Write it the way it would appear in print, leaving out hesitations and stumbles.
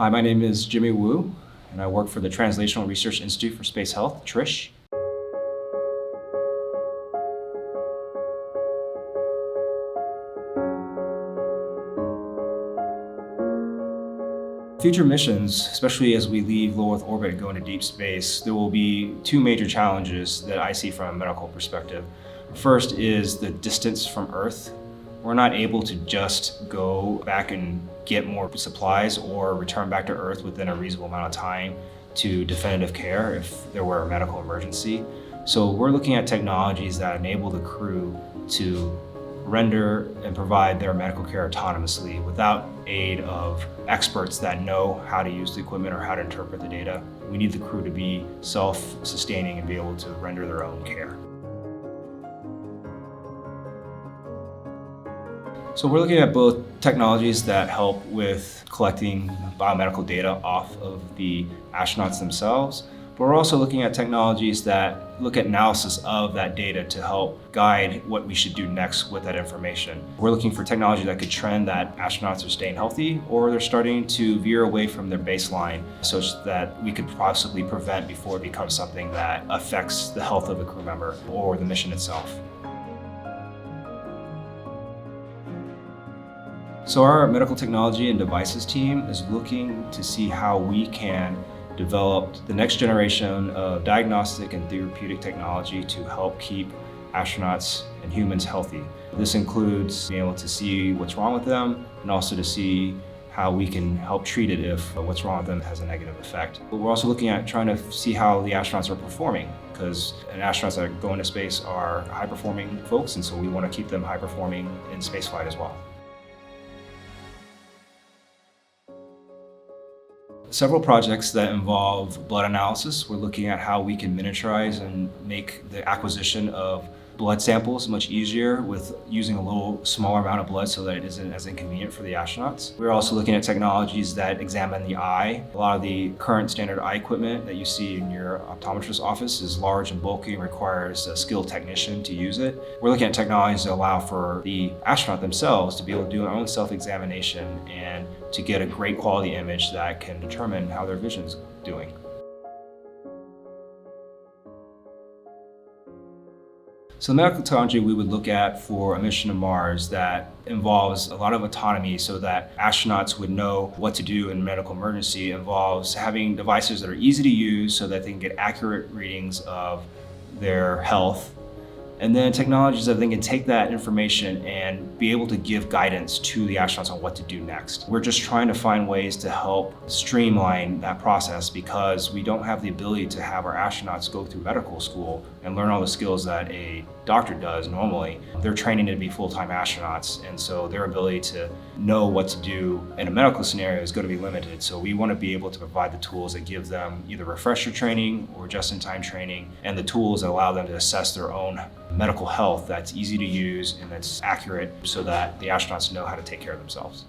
Hi, my name is Jimmy Wu, and I work for the Translational Research Institute for Space Health, TRISH. Future missions, especially as we leave low Earth orbit and go into deep space, there will be two major challenges that I see from a medical perspective. First is the distance from Earth. We're not able to just go back and get more supplies or return back to Earth within a reasonable amount of time to definitive care if there were a medical emergency. So we're looking at technologies that enable the crew to render and provide their medical care autonomously without aid of experts that know how to use the equipment or how to interpret the data. We need the crew to be self-sustaining and be able to render their own care. So we're looking at both technologies that help with collecting biomedical data off of the astronauts themselves, but we're also looking at technologies that look at analysis of that data to help guide what we should do next with that information. We're looking for technology that could trend that astronauts are staying healthy or they're starting to veer away from their baseline such that we could possibly prevent before it becomes something that affects the health of the crew member or the mission itself. So our medical technology and devices team is looking to see how we can develop the next generation of diagnostic and therapeutic technology to help keep astronauts and humans healthy. This includes being able to see what's wrong with them and also to see how we can help treat it if what's wrong with them has a negative effect. But we're also looking at trying to see how the astronauts are performing, because astronauts that go into space are high-performing folks, and so we want to keep them high-performing in spaceflight as well. Several projects that involve blood analysis. We're looking at how we can miniaturize and make the acquisition of blood samples much easier with using a little smaller amount of blood so that it isn't as inconvenient for the astronauts. We're also looking at technologies that examine the eye. A lot of the current standard eye equipment that you see in your optometrist's office is large and bulky and requires a skilled technician to use it. We're looking at technologies that allow for the astronaut themselves to be able to do their own self-examination and to get a great quality image that can determine how their vision's doing. So the medical technology we would look at for a mission to Mars that involves a lot of autonomy so that astronauts would know what to do in a medical emergency involves having devices that are easy to use so that they can get accurate readings of their health. And then technologies that they can take that information and be able to give guidance to the astronauts on what to do next. We're just trying to find ways to help streamline that process because we don't have the ability to have our astronauts go through medical school and learn all the skills that a doctor does normally. They're training to be full-time astronauts, and so their ability to know what to do in a medical scenario is going to be limited. So we want to be able to provide the tools that give them either refresher training or just-in-time training, and the tools that allow them to assess their own medical health that's easy to use and that's accurate so that the astronauts know how to take care of themselves.